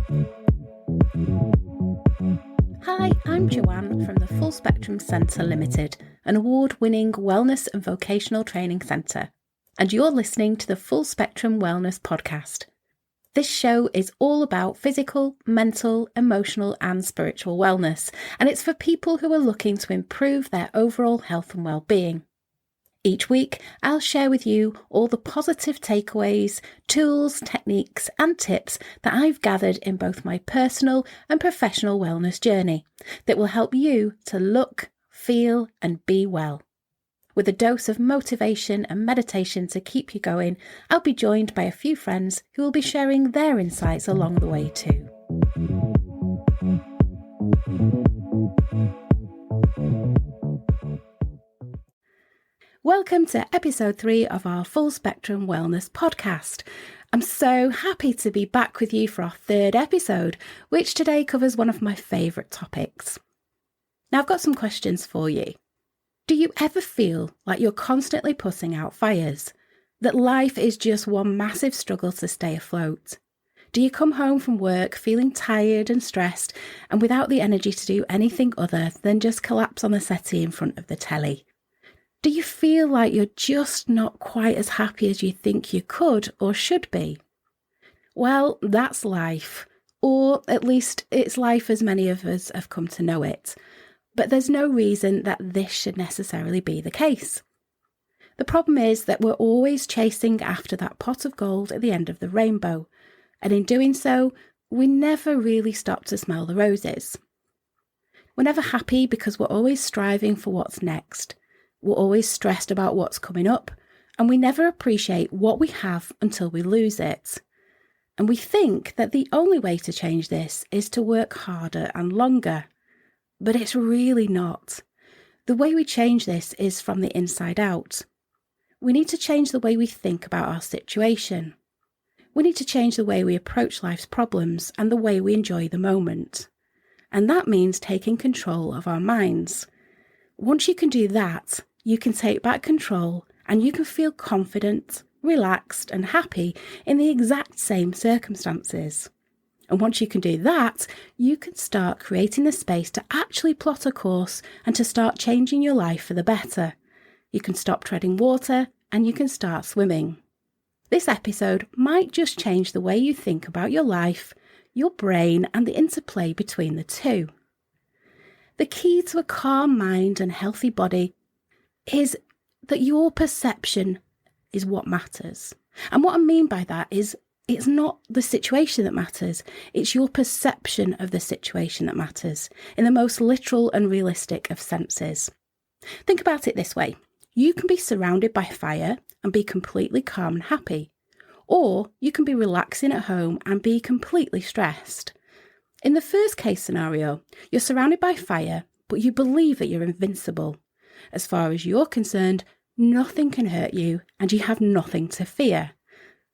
Hi, I'm Joanne from the Full Spectrum Centre Limited, an award-winning wellness and vocational training centre, and you're listening to the Full Spectrum Wellness Podcast. This show is all about physical, mental, emotional and spiritual wellness, and it's for people who are looking to improve their overall health and well-being. Each week, I'll share with you all the positive takeaways, tools, techniques and tips that I've gathered in both my personal and professional wellness journey that will help you to look, feel and be well. With a dose of motivation and meditation to keep you going, I'll be joined by a few friends who will be sharing their insights along the way too. Welcome to episode 3 of our Full Spectrum Wellness podcast. I'm so happy to be back with you for our 3rd episode, which today covers one of my favourite topics. Now I've got some questions for you. Do you ever feel like you're constantly putting out fires? That life is just one massive struggle to stay afloat? Do you come home from work feeling tired and stressed and without the energy to do anything other than just collapse on the settee in front of the telly? Do you feel like you're just not quite as happy as you think you could or should be? Well, that's life, or at least it's life as many of us have come to know it. But there's no reason that this should necessarily be the case. The problem is that we're always chasing after that pot of gold at the end of the rainbow, and in doing so, we never really stop to smell the roses. We're never happy because we're always striving for what's next. We're always stressed about what's coming up, and we never appreciate what we have until we lose it. And we think that the only way to change this is to work harder and longer. But it's really not. The way we change this is from the inside out. We need to change the way we think about our situation. We need to change the way we approach life's problems and the way we enjoy the moment. And that means taking control of our minds. Once you can do that, you can take back control and you can feel confident, relaxed and happy in the exact same circumstances. And once you can do that, you can start creating the space to actually plot a course and to start changing your life for the better. You can stop treading water and you can start swimming. This episode might just change the way you think about your life, your brain and the interplay between the two. The key to a calm mind and healthy body is that your perception is what matters. And what I mean by that is it's not the situation that matters, it's your perception of the situation that matters, in the most literal and realistic of senses. Think about it this way. You can be surrounded by fire and be completely calm and happy, or you can be relaxing at home and be completely stressed. In the first case scenario, you're surrounded by fire, but you believe that you're invincible. As far as you're concerned, nothing can hurt you and you have nothing to fear.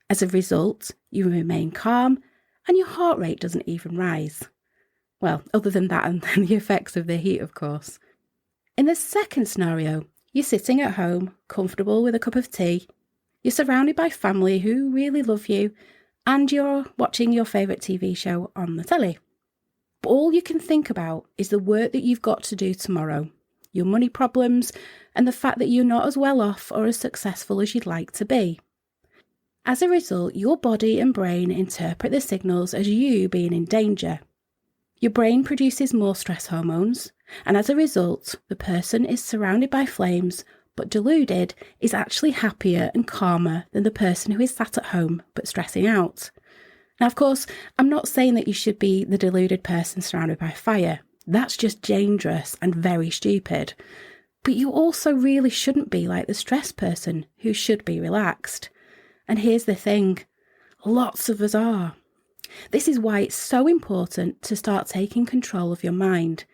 As a result, you remain calm and your heart rate doesn't even rise. Well, other than that and the effects of the heat, of course. In the second scenario, you're sitting at home, comfortable with a cup of tea. You're surrounded by family who really love you and you're watching your favourite TV show on the telly. But all you can think about is the work that you've got to do tomorrow, your money problems, and the fact that you're not as well off or as successful as you'd like to be. As a result, your body and brain interpret the signals as you being in danger. Your brain produces more stress hormones, and as a result, the person is surrounded by flames, but deluded is actually happier and calmer than the person who is sat at home but stressing out. Now, of course, I'm not saying that you should be the deluded person surrounded by fire. That's just dangerous and very stupid. But you also really shouldn't be like the stressed person who should be relaxed. And here's the thing, lots of us are. This is why it's so important to start taking control of your mind,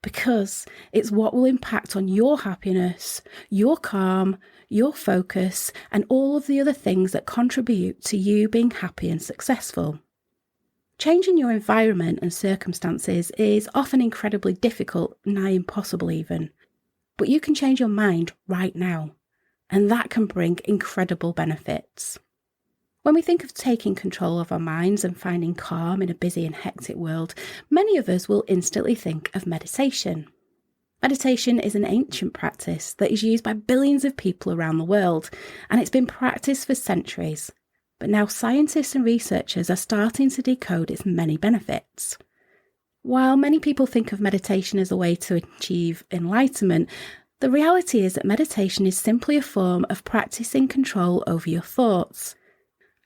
because it's what will impact on your happiness, your calm, your focus, and all of the other things that contribute to you being happy and successful. Changing your environment and circumstances is often incredibly difficult, nigh impossible even. But you can change your mind right now, and that can bring incredible benefits. When we think of taking control of our minds and finding calm in a busy and hectic world, many of us will instantly think of meditation. Meditation is an ancient practice that is used by billions of people around the world, and it's been practiced for centuries. But now scientists and researchers are starting to decode its many benefits. While many people think of meditation as a way to achieve enlightenment, the reality is that meditation is simply a form of practicing control over your thoughts.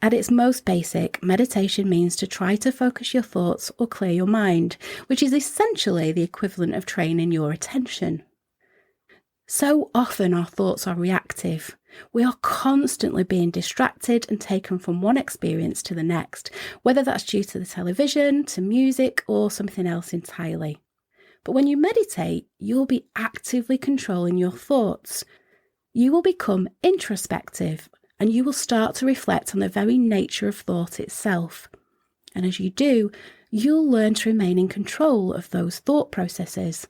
At its most basic, meditation means to try to focus your thoughts or clear your mind, which is essentially the equivalent of training your attention. So often our thoughts are reactive. We are constantly being distracted and taken from one experience to the next, whether that's due to the television, to music, or something else entirely. But when you meditate, you'll be actively controlling your thoughts. You will become introspective, and you will start to reflect on the very nature of thought itself. And as you do, you'll learn to remain in control of those thought processes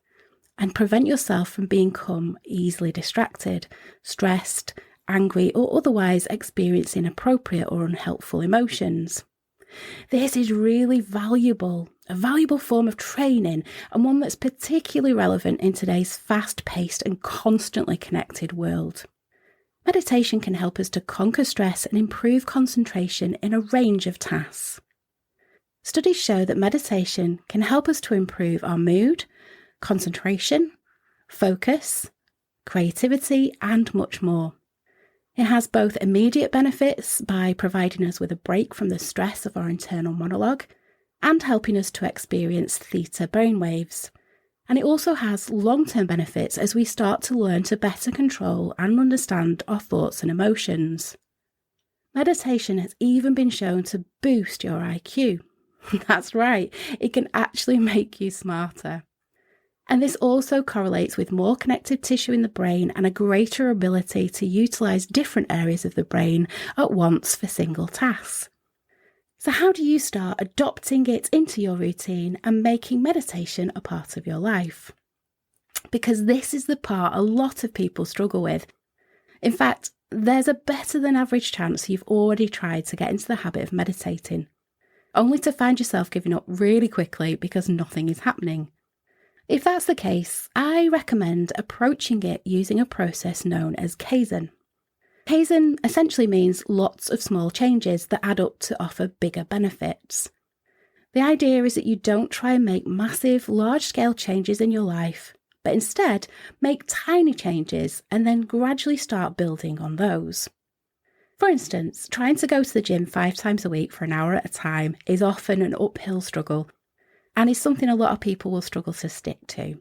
and prevent yourself from becoming easily distracted, stressed, angry, or otherwise experiencing inappropriate or unhelpful emotions. This is really valuable, a valuable form of training, and one that's particularly relevant in today's fast-paced and constantly connected world. Meditation can help us to conquer stress and improve concentration in a range of tasks. Studies show that meditation can help us to improve our mood, concentration, focus, creativity, and much more. It has both immediate benefits by providing us with a break from the stress of our internal monologue and helping us to experience theta brainwaves. And it also has long-term benefits as we start to learn to better control and understand our thoughts and emotions. Meditation has even been shown to boost your IQ. That's right, it can actually make you smarter. And this also correlates with more connective tissue in the brain and a greater ability to utilise different areas of the brain at once for single tasks. So how do you start adopting it into your routine and making meditation a part of your life? Because this is the part a lot of people struggle with. In fact, there's a better than average chance you've already tried to get into the habit of meditating, only to find yourself giving up really quickly because nothing is happening. If that's the case, I recommend approaching it using a process known as Kaizen. Kaizen essentially means lots of small changes that add up to offer bigger benefits. The idea is that you don't try and make massive, large-scale changes in your life, but instead make tiny changes and then gradually start building on those. For instance, trying to go to the gym 5 times a week for an hour at a time is often an uphill struggle and is something a lot of people will struggle to stick to.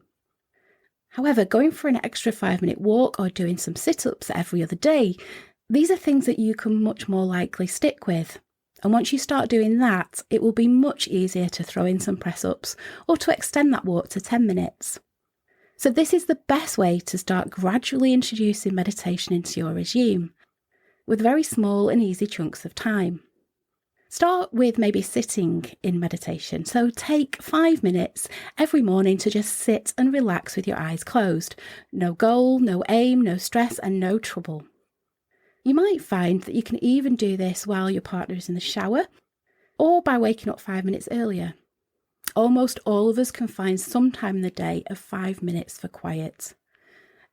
However, going for an extra 5-minute walk or doing some sit-ups every other day, these are things that you can much more likely stick with. And once you start doing that, it will be much easier to throw in some press-ups or to extend that walk to 10 minutes. So this is the best way to start gradually introducing meditation into your regime, with very small and easy chunks of time. Start with maybe sitting in meditation. So take 5 minutes every morning to just sit and relax with your eyes closed. No goal, no aim, no stress, and no trouble. You might find that you can even do this while your partner is in the shower or by waking up 5 minutes earlier. Almost all of us can find some time in the day of 5 minutes for quiet.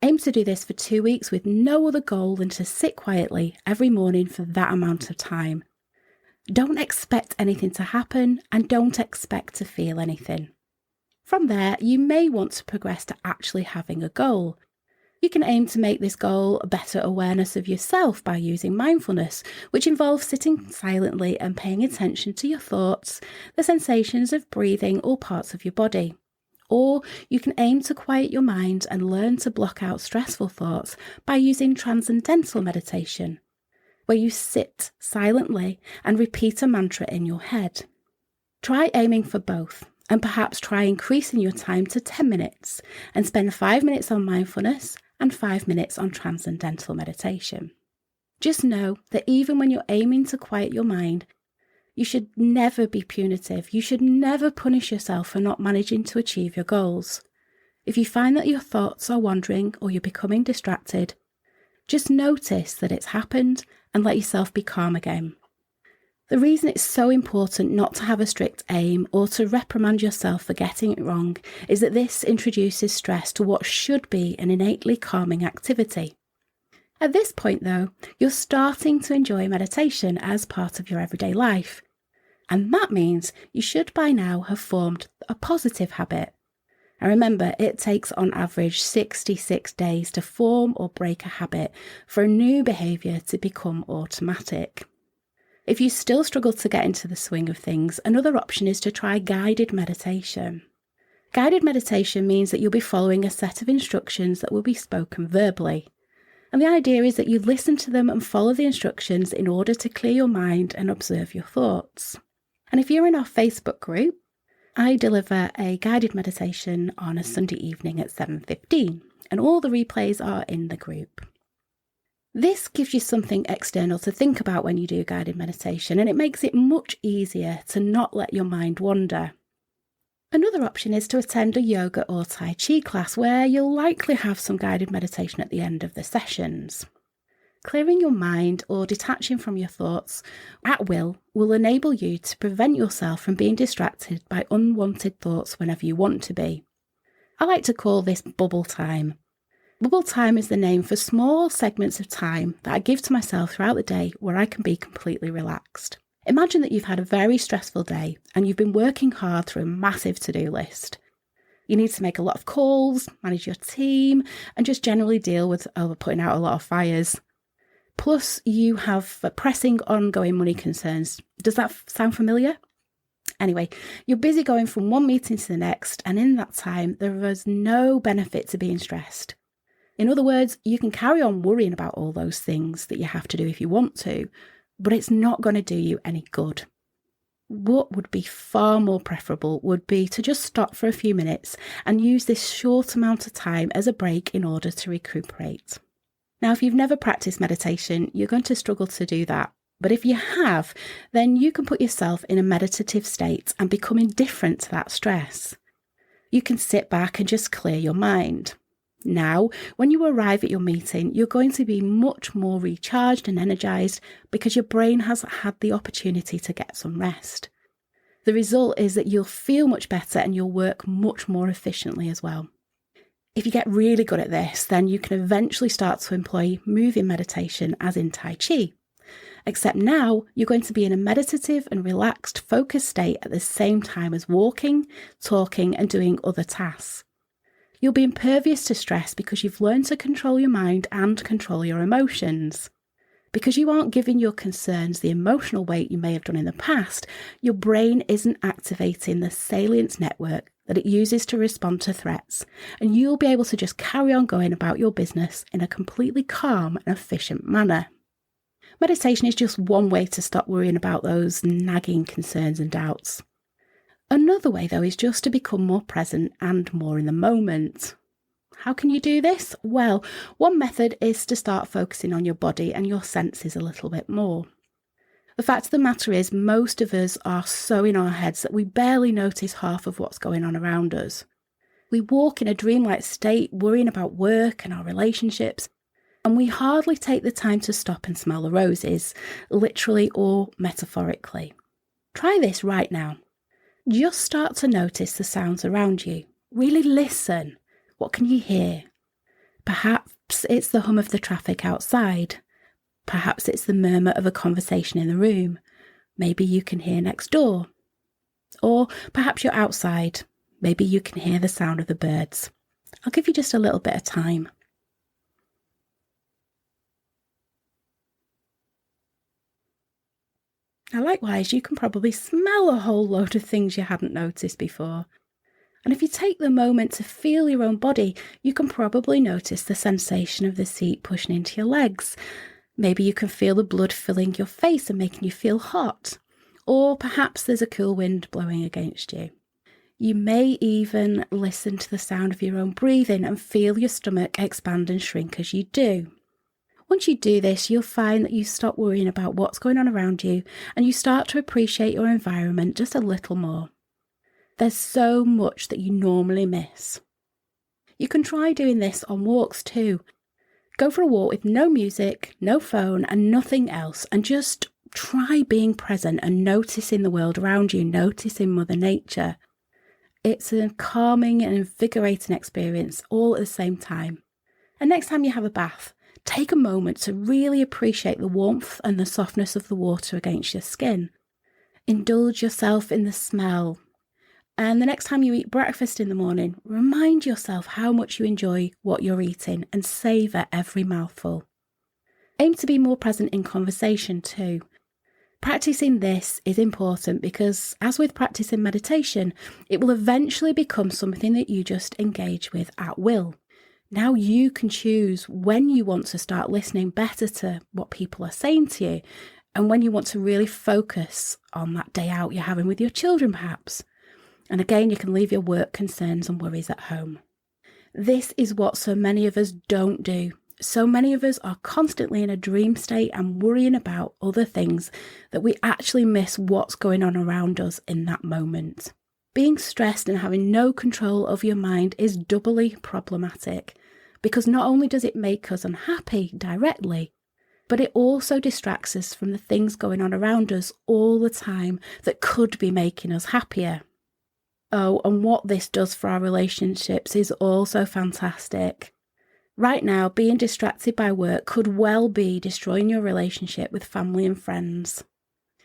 Aim to do this for 2 weeks with no other goal than to sit quietly every morning for that amount of time. Don't expect anything to happen and don't expect to feel anything. From there, you may want to progress to actually having a goal. You can aim to make this goal a better awareness of yourself by using mindfulness, which involves sitting silently and paying attention to your thoughts, the sensations of breathing, or parts of your body. Or you can aim to quiet your mind and learn to block out stressful thoughts by using transcendental meditation, where you sit silently and repeat a mantra in your head. Try aiming for both, and perhaps try increasing your time to 10 minutes and spend 5 minutes on mindfulness and 5 minutes on transcendental meditation. Just know that even when you're aiming to quiet your mind, you should never be punitive. You should never punish yourself for not managing to achieve your goals. If you find that your thoughts are wandering or you're becoming distracted, just notice that it's happened and let yourself be calm again. The reason it's so important not to have a strict aim or to reprimand yourself for getting it wrong is that this introduces stress to what should be an innately calming activity. At this point, though, you're starting to enjoy meditation as part of your everyday life. And that means you should by now have formed a positive habit. And remember, it takes on average 66 days to form or break a habit for a new behaviour to become automatic. If you still struggle to get into the swing of things, another option is to try guided meditation. Guided meditation means that you'll be following a set of instructions that will be spoken verbally. And the idea is that you listen to them and follow the instructions in order to clear your mind and observe your thoughts. And if you're in our Facebook group, I deliver a guided meditation on a Sunday evening at 7:15, and all the replays are in the group. This gives you something external to think about when you do guided meditation, and it makes it much easier to not let your mind wander. Another option is to attend a yoga or Tai Chi class where you'll likely have some guided meditation at the end of the sessions. Clearing your mind or detaching from your thoughts at will enable you to prevent yourself from being distracted by unwanted thoughts whenever you want to be. I like to call this bubble time. Bubble time is the name for small segments of time that I give to myself throughout the day where I can be completely relaxed. Imagine that you've had a very stressful day and you've been working hard through a massive to-do list. You need to make a lot of calls, manage your team, and just generally deal with putting out a lot of fires. Plus, you have pressing ongoing money concerns. Does that sound familiar? Anyway, you're busy going from one meeting to the next, and in that time, there is no benefit to being stressed. In other words, you can carry on worrying about all those things that you have to do if you want to, but it's not going to do you any good. What would be far more preferable would be to just stop for a few minutes and use this short amount of time as a break in order to recuperate. Now, if you've never practiced meditation, you're going to struggle to do that. But if you have, then you can put yourself in a meditative state and become indifferent to that stress. You can sit back and just clear your mind. Now, when you arrive at your meeting, you're going to be much more recharged and energized because your brain has had the opportunity to get some rest. The result is that you'll feel much better and you'll work much more efficiently as well. If you get really good at this, then you can eventually start to employ moving meditation as in Tai Chi. Except now, you're going to be in a meditative and relaxed, focused state at the same time as walking, talking, and doing other tasks. You'll be impervious to stress because you've learned to control your mind and control your emotions. Because you aren't giving your concerns the emotional weight you may have done in the past, your brain isn't activating the salience network that it uses to respond to threats, and you'll be able to just carry on going about your business in a completely calm and efficient manner. Meditation is just one way to stop worrying about those nagging concerns and doubts. Another way, though, is just to become more present and more in the moment. How can you do this? Well, one method is to start focusing on your body and your senses a little bit more. The fact of the matter is, most of us are so in our heads that we barely notice half of what's going on around us. We walk in a dreamlike state, worrying about work and our relationships, and we hardly take the time to stop and smell the roses, literally or metaphorically. Try this right now. Just start to notice the sounds around you. Really listen. What can you hear? Perhaps it's the hum of the traffic outside. Perhaps it's the murmur of a conversation in the room. Maybe you can hear next door. Or perhaps you're outside. Maybe you can hear the sound of the birds. I'll give you just a little bit of time. Now, likewise, you can probably smell a whole load of things you hadn't noticed before. And if you take the moment to feel your own body, you can probably notice the sensation of the seat pushing into your legs. Maybe you can feel the blood filling your face and making you feel hot. Or perhaps there's a cool wind blowing against you. You may even listen to the sound of your own breathing and feel your stomach expand and shrink as you do. Once you do this, you'll find that you stop worrying about what's going on around you and you start to appreciate your environment just a little more. There's so much that you normally miss. You can try doing this on walks too. Go for a walk with no music, no phone and nothing else, and just try being present and noticing the world around you, noticing Mother Nature. It's a calming and invigorating experience all at the same time. And next time you have a bath, take a moment to really appreciate the warmth and the softness of the water against your skin. Indulge yourself in the smell. And the next time you eat breakfast in the morning, remind yourself how much you enjoy what you're eating and savour every mouthful. Aim to be more present in conversation too. Practicing this is important because, as with practicing meditation, it will eventually become something that you just engage with at will. Now you can choose when you want to start listening better to what people are saying to you and when you want to really focus on that day out you're having with your children perhaps. And again, you can leave your work concerns and worries at home. This is what so many of us don't do. So many of us are constantly in a dream state and worrying about other things that we actually miss what's going on around us in that moment. Being stressed and having no control of your mind is doubly problematic because not only does it make us unhappy directly, but it also distracts us from the things going on around us all the time that could be making us happier. Oh, and what this does for our relationships is also fantastic. Right now, being distracted by work could well be destroying your relationship with family and friends.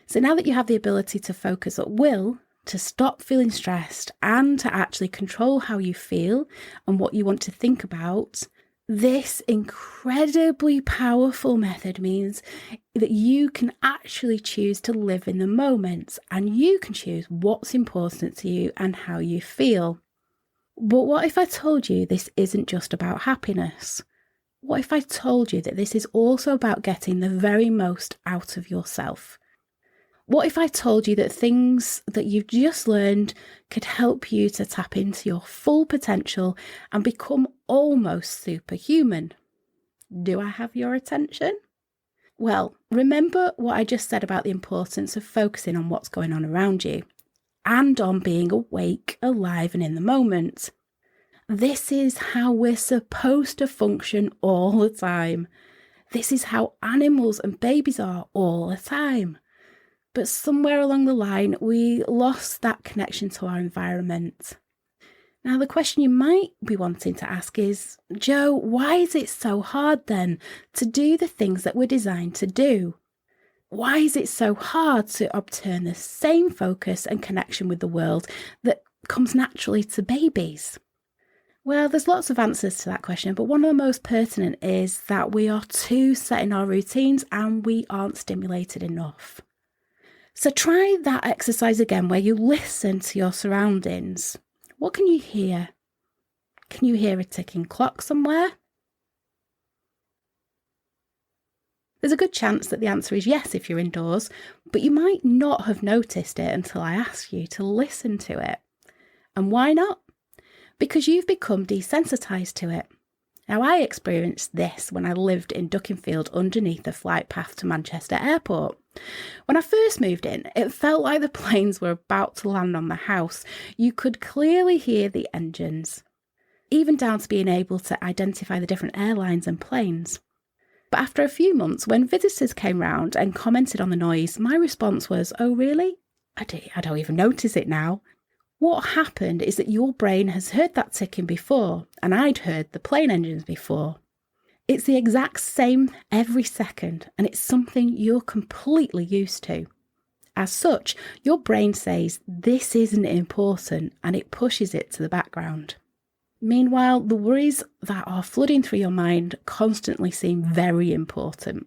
So now that you have the ability to focus at will, to stop feeling stressed and to actually control how you feel and what you want to think about, this incredibly powerful method means that you can actually choose to live in the moment and you can choose what's important to you and how you feel. But what if I told you this isn't just about happiness? What if I told you that this is also about getting the very most out of yourself? What if I told you that things that you've just learned could help you to tap into your full potential and become almost superhuman? Do I have your attention? Well, remember what I just said about the importance of focusing on what's going on around you and on being awake, alive, and in the moment. This is how we're supposed to function all the time. This is how animals and babies are all the time. But somewhere along the line, we lost that connection to our environment. Now, the question you might be wanting to ask is, Jo, why is it so hard then to do the things that we're designed to do? Why is it so hard to obtain the same focus and connection with the world that comes naturally to babies? Well, there's lots of answers to that question, but one of the most pertinent is that we are too set in our routines and we aren't stimulated enough. So try that exercise again where you listen to your surroundings. What can you hear? Can you hear a ticking clock somewhere? There's a good chance that the answer is yes if you're indoors, but you might not have noticed it until I ask you to listen to it. And why not? Because you've become desensitised to it. Now, I experienced this when I lived in Duckingfield underneath the flight path to Manchester Airport. When I first moved in, it felt like the planes were about to land on the house. You could clearly hear the engines, even down to being able to identify the different airlines and planes. But after a few months, when visitors came round and commented on the noise, my response was, oh really? I don't even notice it now. What happened is that your brain has heard that ticking before, and I'd heard the plane engines before. It's the exact same every second, and it's something you're completely used to. As such, your brain says this isn't important, and it pushes it to the background. Meanwhile, the worries that are flooding through your mind constantly seem very important.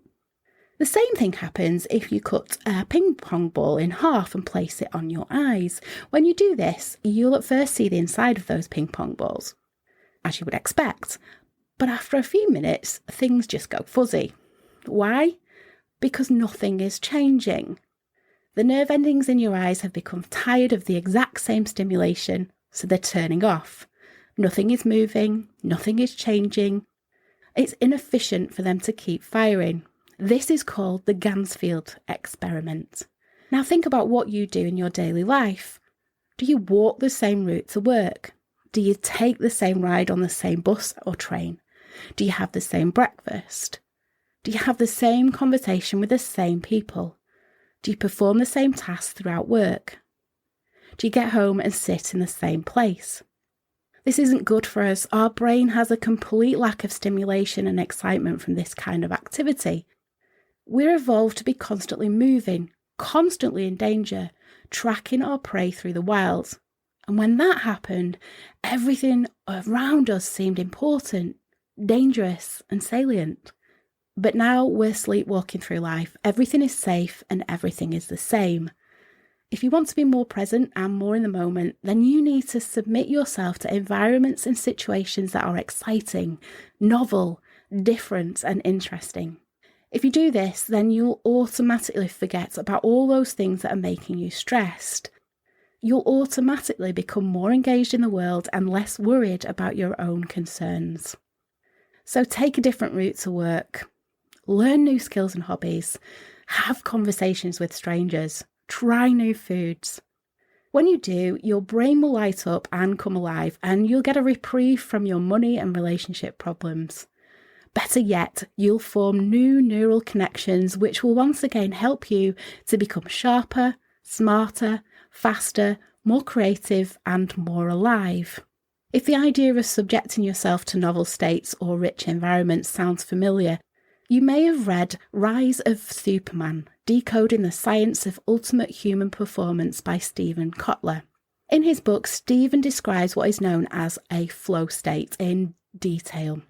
The same thing happens if you cut a ping pong ball in half and place it on your eyes. When you do this, you'll at first see the inside of those ping pong balls, as you would expect. But after a few minutes, things just go fuzzy. Why? Because nothing is changing. The nerve endings in your eyes have become tired of the exact same stimulation, so they're turning off. Nothing is moving, nothing is changing. It's inefficient for them to keep firing. This is called the Gansfield experiment. Now think about what you do in your daily life. Do you walk the same route to work? Do you take the same ride on the same bus or train? Do you have the same breakfast? Do you have the same conversation with the same people? Do you perform the same tasks throughout work? Do you get home and sit in the same place? This isn't good for us. Our brain has a complete lack of stimulation and excitement from this kind of activity. We're evolved to be constantly moving, constantly in danger, tracking our prey through the wild. And when that happened, everything around us seemed important, dangerous, and salient. But now we're sleepwalking through life. Everything is safe and everything is the same. If you want to be more present and more in the moment, then you need to submit yourself to environments and situations that are exciting, novel, different, and interesting. If you do this, then you'll automatically forget about all those things that are making you stressed. You'll automatically become more engaged in the world and less worried about your own concerns. So take a different route to work. Learn new skills and hobbies. Have conversations with strangers. Try new foods. When you do, your brain will light up and come alive, and you'll get a reprieve from your money and relationship problems. Better yet, you'll form new neural connections which will once again help you to become sharper, smarter, faster, more creative, and more alive. If the idea of subjecting yourself to novel states or rich environments sounds familiar, you may have read Rise of Superman, Decoding the Science of Ultimate Human Performance by Stephen Kotler. In his book, Stephen describes what is known as a flow state in detail.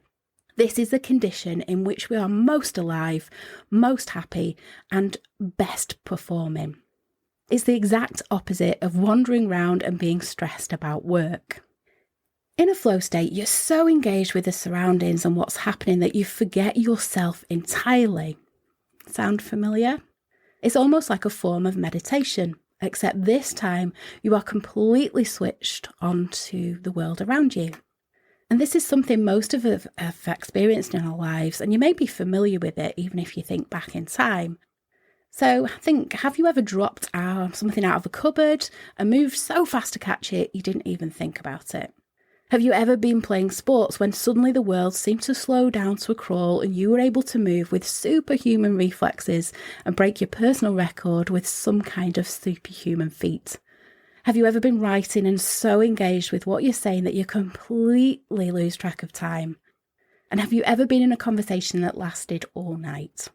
This is the condition in which we are most alive, most happy, and best performing. It's the exact opposite of wandering around and being stressed about work. In a flow state, you're so engaged with the surroundings and what's happening that you forget yourself entirely. Sound familiar? It's almost like a form of meditation, except this time you are completely switched onto the world around you. And this is something most of us have experienced in our lives, and you may be familiar with it even if you think back in time. So think, have you ever dropped something out of a cupboard and moved so fast to catch it you didn't even think about it? Have you ever been playing sports when suddenly the world seemed to slow down to a crawl and you were able to move with superhuman reflexes and break your personal record with some kind of superhuman feat? Have you ever been writing and so engaged with what you're saying that you completely lose track of time? And have you ever been in a conversation that lasted all night?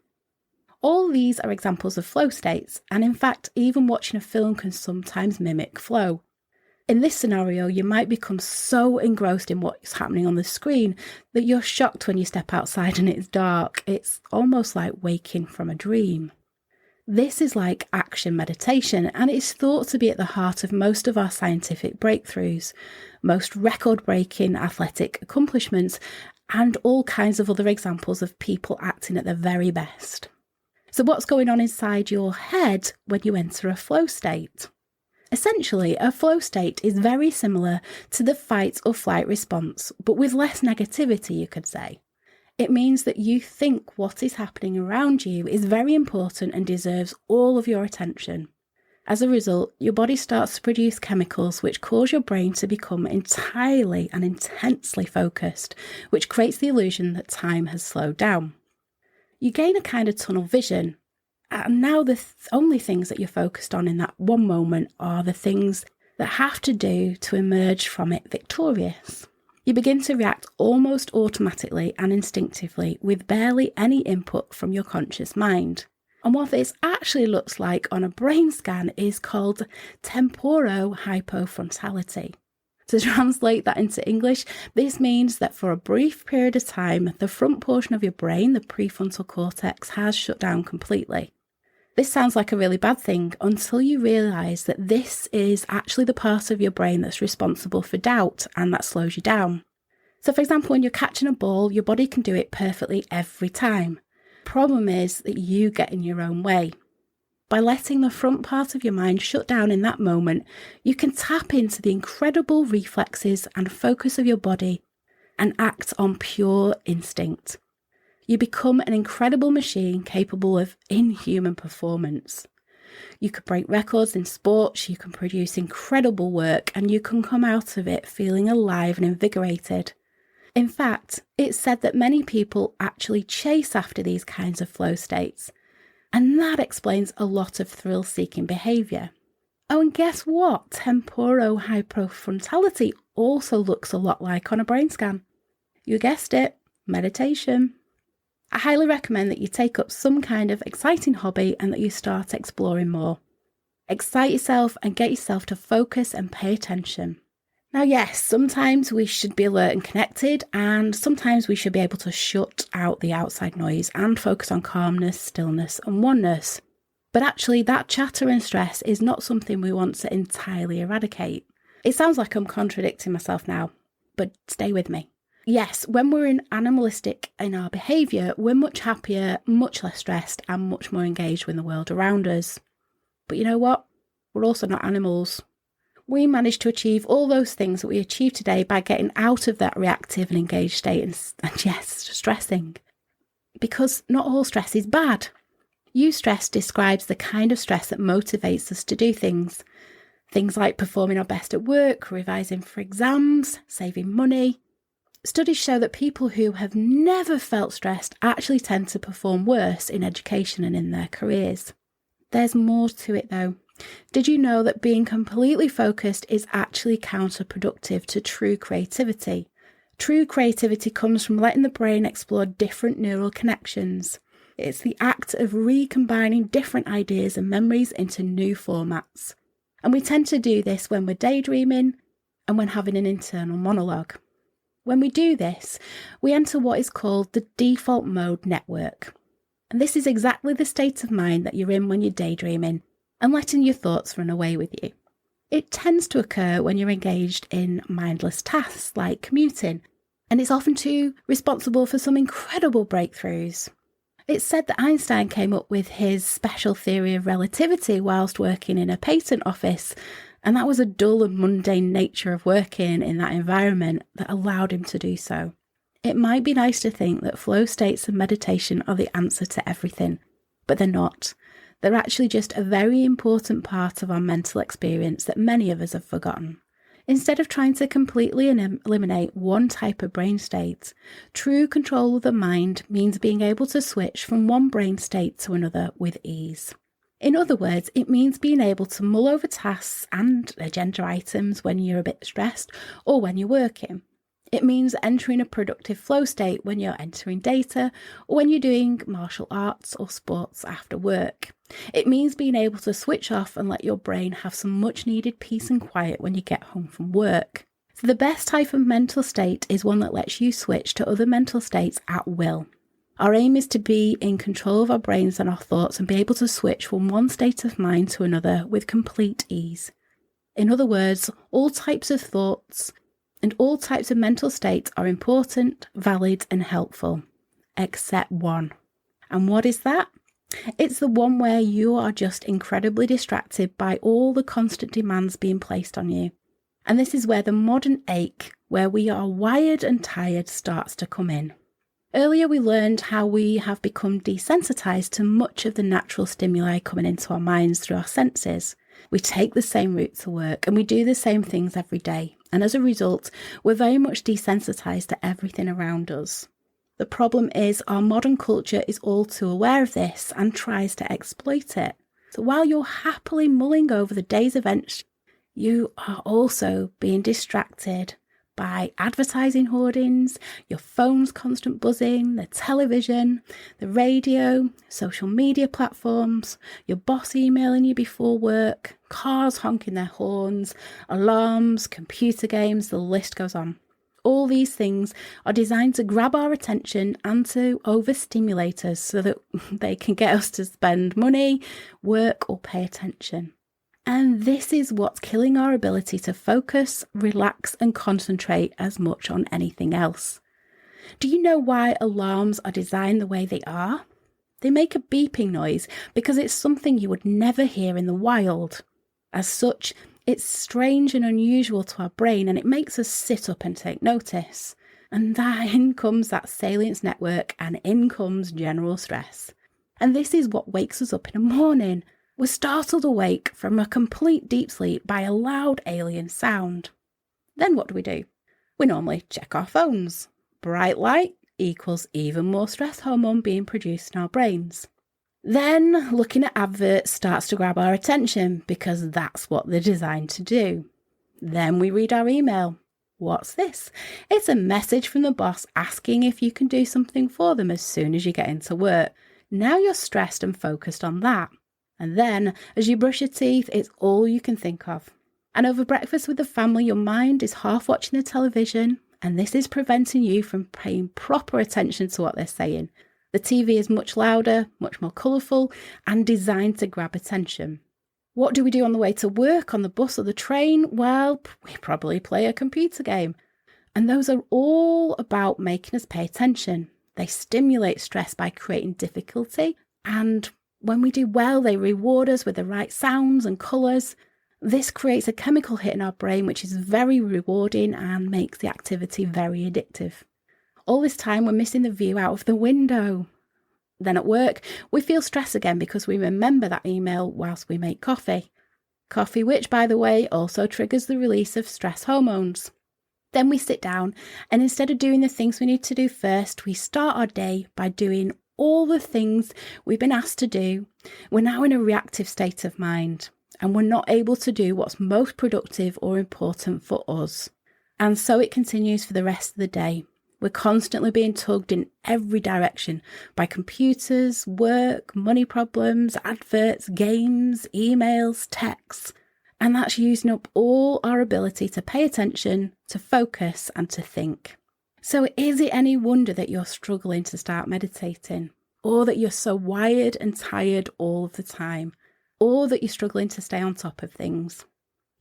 All these are examples of flow states, and in fact, even watching a film can sometimes mimic flow. In this scenario, you might become so engrossed in what's happening on the screen that you're shocked when you step outside and it's dark. It's almost like waking from a dream. This is like action meditation, and it's thought to be at the heart of most of our scientific breakthroughs, most record-breaking athletic accomplishments, and all kinds of other examples of people acting at their very best. So what's going on inside your head when you enter a flow state? Essentially, a flow state is very similar to the fight or flight response, but with less negativity, you could say. It means that you think what is happening around you is very important and deserves all of your attention. As a result, your body starts to produce chemicals which cause your brain to become entirely and intensely focused, which creates the illusion that time has slowed down. You gain a kind of tunnel vision. And now the only things that you're focused on in that one moment are the things that have to do to emerge from it victorious. You begin to react almost automatically and instinctively with barely any input from your conscious mind. And what this actually looks like on a brain scan is called temporohypofrontality. To translate that into English, this means that for a brief period of time, the front portion of your brain, the prefrontal cortex, has shut down completely. This sounds like a really bad thing until you realise that this is actually the part of your brain that's responsible for doubt and that slows you down. So for example, when you're catching a ball, your body can do it perfectly every time. Problem is that you get in your own way. By letting the front part of your mind shut down in that moment, you can tap into the incredible reflexes and focus of your body and act on pure instinct. You become an incredible machine capable of inhuman performance. You could break records in sports, you can produce incredible work, and you can come out of it feeling alive and invigorated. In fact, it's said that many people actually chase after these kinds of flow states. And that explains a lot of thrill-seeking behaviour. Oh, and guess what? Temporohypofrontality also looks a lot like on a brain scan. You guessed it, meditation. I highly recommend that you take up some kind of exciting hobby and that you start exploring more. Excite yourself and get yourself to focus and pay attention. Now, yes, sometimes we should be alert and connected, and sometimes we should be able to shut out the outside noise and focus on calmness, stillness, and oneness. But actually, that chatter and stress is not something we want to entirely eradicate. It sounds like I'm contradicting myself now, but stay with me. Yes, when we're animalistic in our behaviour, we're much happier, much less stressed, and much more engaged with the world around us. But you know what? We're also not animals. We manage to achieve all those things that we achieve today by getting out of that reactive and engaged state and yes, stressing. Because not all stress is bad. Eustress describes the kind of stress that motivates us to do things. Things like performing our best at work, revising for exams, saving money. Studies show that people who have never felt stressed actually tend to perform worse in education and in their careers. There's more to it though. Did you know that being completely focused is actually counterproductive to true creativity? True creativity comes from letting the brain explore different neural connections. It's the act of recombining different ideas and memories into new formats. And we tend to do this when we're daydreaming and when having an internal monologue. When we do this, we enter what is called the default mode network. And this is exactly the state of mind that you're in when you're daydreaming and letting your thoughts run away with you. It tends to occur when you're engaged in mindless tasks like commuting, and it's often too responsible for some incredible breakthroughs. It's said that Einstein came up with his special theory of relativity whilst working in a patent office, and that was a dull and mundane nature of working in that environment that allowed him to do so. It might be nice to think that flow states and meditation are the answer to everything, but they're not. They're actually just a very important part of our mental experience that many of us have forgotten. Instead of trying to completely eliminate one type of brain state, true control of the mind means being able to switch from one brain state to another with ease. In other words, it means being able to mull over tasks and agenda items when you're a bit stressed or when you're working. It means entering a productive flow state when you're entering data or when you're doing martial arts or sports after work. It means being able to switch off and let your brain have some much needed peace and quiet when you get home from work. So the best type of mental state is one that lets you switch to other mental states at will. Our aim is to be in control of our brains and our thoughts and be able to switch from one state of mind to another with complete ease. In other words, all types of thoughts and all types of mental states are important, valid and helpful, except one. And what is that? It's the one where you are just incredibly distracted by all the constant demands being placed on you. And this is where the modern ache, where we are wired and tired, starts to come in. Earlier we learned how we have become desensitized to much of the natural stimuli coming into our minds through our senses. We take the same route to work and we do the same things every day. And as a result, we're very much desensitized to everything around us. The problem is our modern culture is all too aware of this and tries to exploit it. So while you're happily mulling over the day's events, you are also being distracted by advertising hoardings, your phone's constant buzzing, the television, the radio, social media platforms, your boss emailing you before work, cars honking their horns, alarms, computer games, the list goes on. All these things are designed to grab our attention and to overstimulate us so that they can get us to spend money, work, or pay attention. And this is what's killing our ability to focus, relax, and concentrate as much on anything else. Do you know why alarms are designed the way they are? They make a beeping noise because it's something you would never hear in the wild. As such, it's strange and unusual to our brain, and it makes us sit up and take notice. And in comes that salience network, and in comes general stress. And this is what wakes us up in the morning. We're startled awake from a complete deep sleep by a loud alien sound. Then what do? We normally check our phones. Bright light equals even more stress hormone being produced in our brains. Then looking at adverts starts to grab our attention because that's what they're designed to do. Then we read our email. What's this? It's a message from the boss asking if you can do something for them as soon as you get into work. Now you're stressed and focused on that. And then, as you brush your teeth, it's all you can think of. And over breakfast with the family, your mind is half watching the television, and this is preventing you from paying proper attention to what they're saying. The TV is much louder, much more colourful, and designed to grab attention. What do we do on the way to work, on the bus or the train? Well, we probably play a computer game. And those are all about making us pay attention. They stimulate stress by creating difficulty, and when we do well, they reward us with the right sounds and colours. This creates a chemical hit in our brain which is very rewarding and makes the activity very addictive. All this time we're missing the view out of the window. Then at work, we feel stress again because we remember that email whilst we make coffee. Coffee, which, by the way, also triggers the release of stress hormones. Then we sit down, and instead of doing the things we need to do first, we start our day by doing all the things we've been asked to do. We're now in a reactive state of mind, and we're not able to do what's most productive or important for us. And so it continues for the rest of the day. We're constantly being tugged in every direction by computers, work, money problems, adverts, games, emails, texts. And that's using up all our ability to pay attention, to focus, and to think. So is it any wonder that you're struggling to start meditating? Or that you're so wired and tired all of the time? Or that you're struggling to stay on top of things?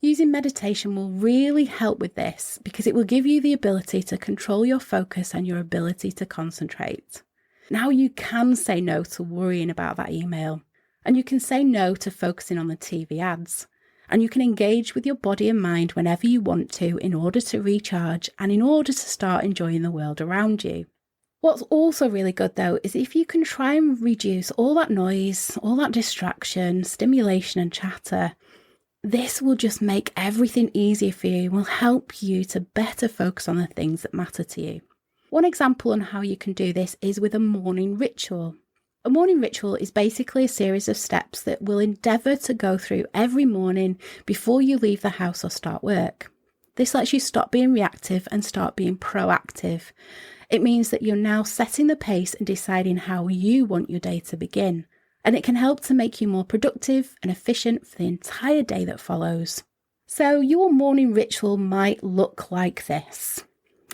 Using meditation will really help with this because it will give you the ability to control your focus and your ability to concentrate. Now you can say no to worrying about that email, and you can say no to focusing on the TV ads, and you can engage with your body and mind whenever you want to in order to recharge and in order to start enjoying the world around you. What's also really good though is if you can try and reduce all that noise, all that distraction, stimulation and chatter. This will just make everything easier for you, will help you to better focus on the things that matter to you. One example on how you can do this is with a morning ritual. A morning ritual is basically a series of steps that we'll endeavour to go through every morning before you leave the house or start work. This lets you stop being reactive and start being proactive. It means that you're now setting the pace and deciding how you want your day to begin. And it can help to make you more productive and efficient for the entire day that follows. So your morning ritual might look like this.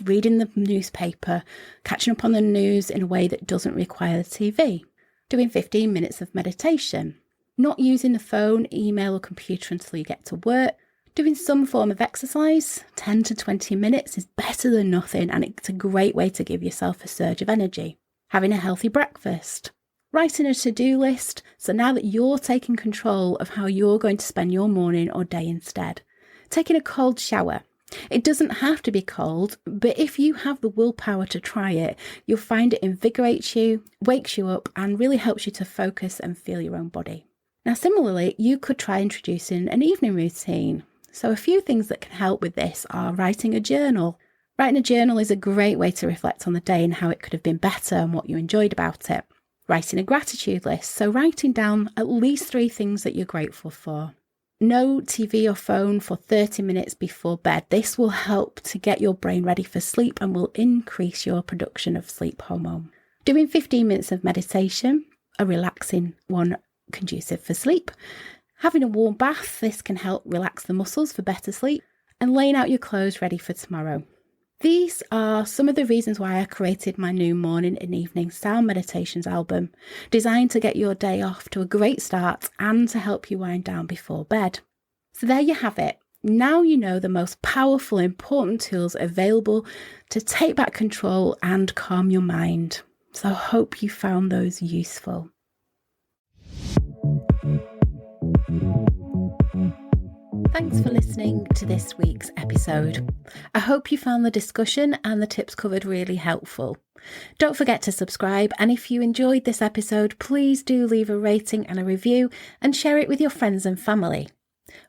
Reading the newspaper, catching up on the news in a way that doesn't require the TV. Doing 15 minutes of meditation, not using the phone, email or computer until you get to work, doing some form of exercise. 10 to 20 minutes is better than nothing, and it's a great way to give yourself a surge of energy. Having a healthy breakfast, writing a to-do list, so now that you're taking control of how you're going to spend your morning or day instead. Taking a cold shower. It doesn't have to be cold, but if you have the willpower to try it, you'll find it invigorates you, wakes you up, and really helps you to focus and feel your own body. Now, similarly, you could try introducing an evening routine. So a few things that can help with this are writing a journal. Writing a journal is a great way to reflect on the day and how it could have been better and what you enjoyed about it. Writing a gratitude list, so writing down at least 3 things that you're grateful for. No TV or phone for 30 minutes before bed. This will help to get your brain ready for sleep and will increase your production of sleep hormone. Doing 15 minutes of meditation, a relaxing one conducive for sleep. Having a warm bath, this can help relax the muscles for better sleep. And laying out your clothes ready for tomorrow. These are some of the reasons why I created my new morning and evening sound meditations album, designed to get your day off to a great start and to help you wind down before bed. So there you have it. Now you know the most powerful, important tools available to take back control and calm your mind. So I hope you found those useful. Thanks for listening to this week's episode. I hope you found the discussion and the tips covered really helpful. Don't forget to subscribe, and if you enjoyed this episode, please do leave a rating and a review and share it with your friends and family.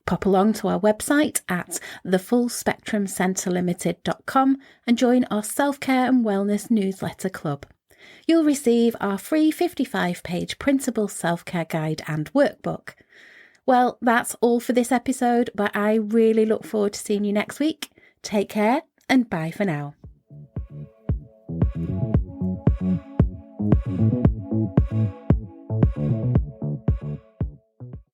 Pop along to our website at thefullspectrumcentrelimited.com and join our self-care and wellness newsletter club. You'll receive our free 55-page printable self-care guide and workbook. Well, that's all for this episode, but I really look forward to seeing you next week. Take care and bye for now.